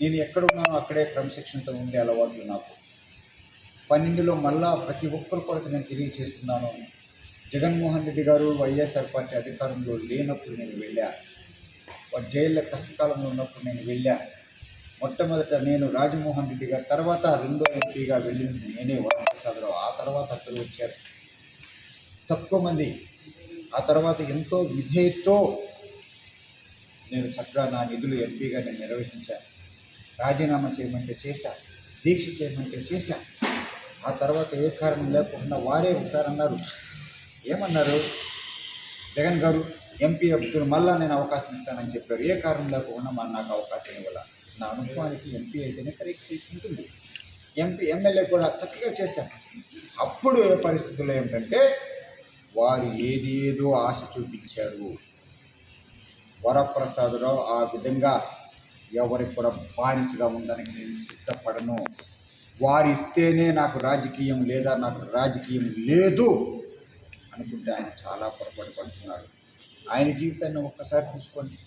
నేను ఎక్కడున్నానో అక్కడే క్రమశిక్షణతో ఉండే అలవాట్లు నాకు. 12లో మళ్ళా ప్రతి ఒక్కరు కూడా నేను తెలియజేస్తున్నాను. జగన్మోహన్ రెడ్డి గారు వైఎస్ఆర్ పార్టీ అధికారంలో లేనప్పుడు నేను వెళ్ళా. వారు జైల్లో కష్టకాలంలో ఉన్నప్పుడు నేను వెళ్ళా. మొట్టమొదట నేను రాజమోహన్ రెడ్డి గారి తర్వాత రెండో ఎంపీగా వెళ్ళింది నేనే, వరప్రసాదరావు. ఆ తర్వాత అక్కడ వచ్చారు తక్కువ మంది. ఆ తర్వాత ఎంతో విధేయతతో నేను చక్కగా నా నిధులు ఎంపీగా నేను నిర్వహించాను. రాజీనామా చేయమంటే చేశా, దీక్ష చేయమంటే చేశా. ఆ తర్వాత ఏ కారణం లేకుండా వారే ఒకసారి అన్నారు, ఏమన్నారు, జగన్ గారు ఎంపీ అభ్యర్థులు మళ్ళా నేను అవకాశం ఇస్తానని చెప్పారు. ఏ కారణం లేకుండా నాకు అవకాశం ఇవ్వాల. నా అనుభవానికి ఎంపీ అయితేనే సరే ఉంటుంది. ఎమ్మెల్యే కూడా చక్కగా చేశాను. అప్పుడు ఏ పరిస్థితుల్లో ఏమిటంటే వారు ఏదేదో ఆశ చూపించారు. వరప్రసాదరావు ఆ విధంగా ఎవరికి కూడా బానిసగా ఉండడానికి నేను సిద్ధపడను. వారు ఇస్తేనే నాకు రాజకీయం, లేదా నాకు రాజకీయం లేదు అనుకుంటే ఆయన చాలా పొరపాటు పడుతున్నాడు. ఆయన జీవితాన్ని ఒక్కసారి చూసుకోండి.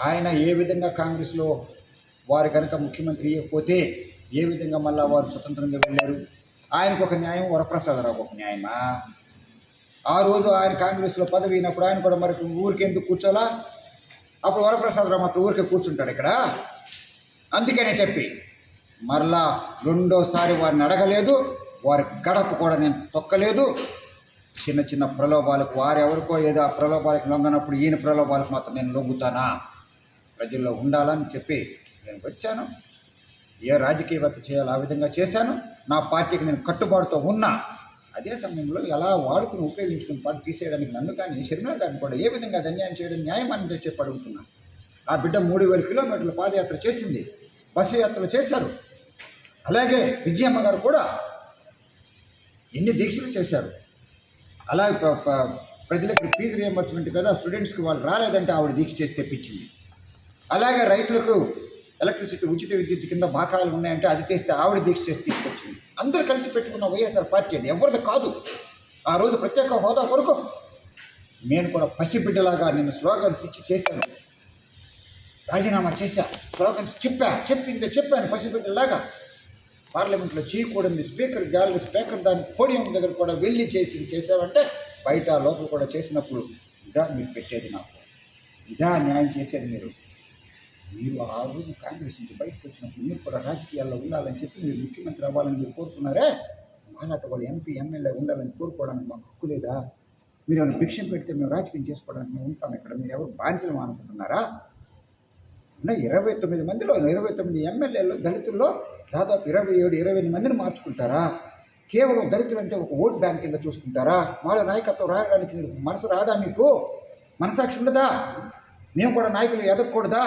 ఆయన ఏ విధంగా కాంగ్రెస్లో వారు కనుక ముఖ్యమంత్రి ఇవ్వకపోతే ఏ విధంగా మళ్ళా వారు స్వతంత్రంగా వెళ్ళారు. ఆయనకు ఒక న్యాయం, వరప్రసాదరావు ఒక న్యాయమా? ఆ రోజు ఆయన కాంగ్రెస్లో పదవి అయినప్పుడు ఆయన కూడా మరి ఊరికి ఎందుకు కూర్చోలా? అప్పుడు వరప్రసాదరావు మాత్రం ఊరికే కూర్చుంటాడు ఇక్కడ. అందుకనే చెప్పి మరలా రెండోసారి వారిని అడగలేదు, వారి గడప కూడా నేను తొక్కలేదు. చిన్న చిన్న ప్రలోభాలకు వారెవరికో ఏదో ఆ ప్రలోభాలకు లొంగనప్పుడు ఈయన ప్రలోభాలకు మాత్రం నేను లొంగుతానా? ప్రజల్లో ఉండాలని చెప్పి నేను వచ్చాను. ఏ రాజకీయవేత్త చేయాలో ఆ విధంగా చేశాను. నా పార్టీకి నేను కట్టుబాటుతో ఉన్నా. అదే సమయంలో ఎలా వాడుకుని ఉపయోగించుకుని పార్టీ తీసేయడానికి నన్ను కానీ షర్మిల గారిని కూడా ఏ విధంగా అన్యాయం చేయడం న్యాయం అని చెప్పి అడుగుతున్నా. ఆ బిడ్డ 3000 కిలోమీటర్ల పాదయాత్ర చేసింది, బస్సు యాత్రలు చేశారు. అలాగే విజయమ్మ గారు కూడా ఎన్ని దీక్షలు చేశారు. అలాగే ప్రజలకు ఫీజు రియంబర్స్మెంట్ కదా, స్టూడెంట్స్కి వాళ్ళు రాలేదంటే ఆవిడ దీక్ష చేసి తెప్పించింది. అలాగే రైతులకు ఎలక్ట్రిసిటీ ఉచిత విద్యుత్ కింద బాకాలు ఉన్నాయంటే అది చేస్తే ఆవిడ దీక్ష చేసి తీసుకొచ్చింది. అందరూ కలిసి పెట్టుకున్న వైఎస్ఆర్ పార్టీ అది, ఎవరిది కాదు. ఆ రోజు ప్రత్యేక హోదా కొరకు నేను కూడా పసిబిడ్డలాగా నేను స్లోగన్స్ ఇచ్చి చేశాను. రాజీనామా చేశా, స్లోగన్స్ చెప్పాను పసిబిడ్డలాగా. పార్లమెంట్లో చేయకూడదు స్పీకర్ గ్యాలరీ స్పీకర్ దాని పోడియం దగ్గర కూడా వెళ్ళి చేసామంటే బయట లోపల కూడా చేసినప్పుడు ఇదా మీరు పెట్టేది నాకు, ఇదా న్యాయం చేసేది మీరు ఆ రోజు కాంగ్రెస్ నుంచి బయటకు వచ్చినప్పుడు మీరు కూడా రాజకీయాల్లో ఉండాలని చెప్పి మీరు ముఖ్యమంత్రి అవ్వాలని మీరు కోరుకున్నారే. మాలాంటి వాళ్ళు ఎంపీ ఎమ్మెల్యే ఉండాలని కోరుకోవడానికి మాకు హక్కు లేదా? మీరు ఏమైనా భిక్షం పెడితే మేము రాజకీయం చేసుకోవడానికి మేము ఉంటాం ఇక్కడ. మీరు ఎవరు బానిసలు అనుకుంటున్నారా? 29 మందిలో 29 ఎమ్మెల్యేలు దళితుల్లో దాదాపు 27-28 మందిని మార్చుకుంటారా? కేవలం దళితులు అంటే ఒక ఓట్ బ్యాంక్ కింద చూసుకుంటారా? వాళ్ళ నాయకత్వం రాయడానికి మీరు మనసు రాదా? మీకు మనసాక్షి ఉండదా? మేము కూడా నాయకులు ఎదగకూడదా?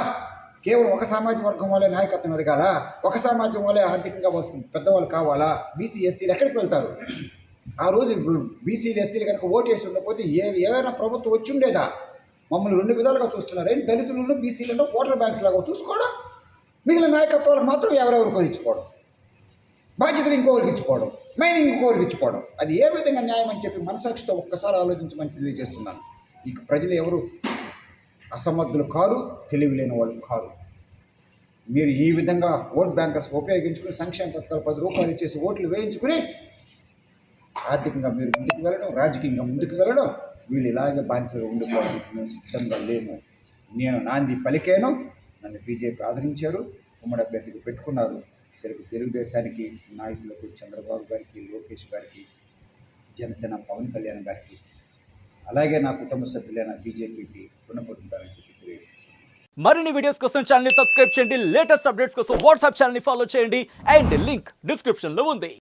కేవలం ఒక సామాజిక వర్గం వాళ్ళే నాయకత్వం ఎదగాల? ఒక సమాజం వాళ్ళే ఆర్థికంగా పెద్దవాళ్ళు కావాలా? బీసీ ఎస్సీలు ఎక్కడికి వెళ్తారు? ఆ రోజు బీసీలు ఎస్సీలు కనుక ఓటు వేసి ఉండకపోతే ఏదైనా ప్రభుత్వం వచ్చి ఉండేదా? మమ్మల్ని 2 విధాలుగా చూస్తున్నారు. ఏంటి, దళితులను బీసీలను ఓటర్ బ్యాంక్స్ లాగా చూసుకోవడం, మిగిలిన నాయకత్వాలకు మాత్రం ఎవరెవరికో ఇచ్చుకోవడం, బాధ్యతలు ఇంకొకరికి ఇచ్చుకోవడం, మెయిన్ ఇంకొకరికి ఇచ్చుకోవడం. అది ఏ విధంగా న్యాయం అని చెప్పి మనసాక్షితో ఒక్కసారి ఆలోచించమని తెలియజేస్తున్నాను. ఇక ప్రజలు ఎవరు అసమర్థులు కారు, తెలివి లేని వాళ్ళు కారు. మీరు ఈ విధంగా ఓట్ బ్యాంకర్స్ ఉపయోగించుకుని సంక్షేమ పథకాలు 10 రూపాయలు ఇచ్చేసి ఓట్లు వేయించుకుని ఆర్థికంగా మీరు ముందుకు వెళ్ళడం, రాజకీయంగా ముందుకు వెళ్ళడం, వీళ్ళు ఇలాగే బానిసలుగా ఉండిపోవడానికి మేము సిద్ధంగా లేము. నేను నాంది పలికాను, నన్ను బీజేపీ ఆదరించారు, ఉమ్మడి అభ్యర్థికి పెట్టుకున్నారు. తెలుగుదేశానికి నాయకులకు చంద్రబాబు గారికి, లోకేష్ గారికి, జనసేన పవన్ కళ్యాణ్ గారికి, అలాగే నా కుటుంబ సభ్యులైన బీజేపీకి రుణపడుతుంటారని చెప్పి తెలియజేస్తున్నాను. మరిన్ని వీడియోస్ కోసం ఛానల్ ని సబ్స్క్రైబ్ చేయండి. లేటెస్ట్ అప్డేట్స్ కోసం వాట్సాప్ ఛానల్ ని ఫాలో చేయండి. అండ్ లింక్ డిస్క్రిప్షన్ లో ఉంది.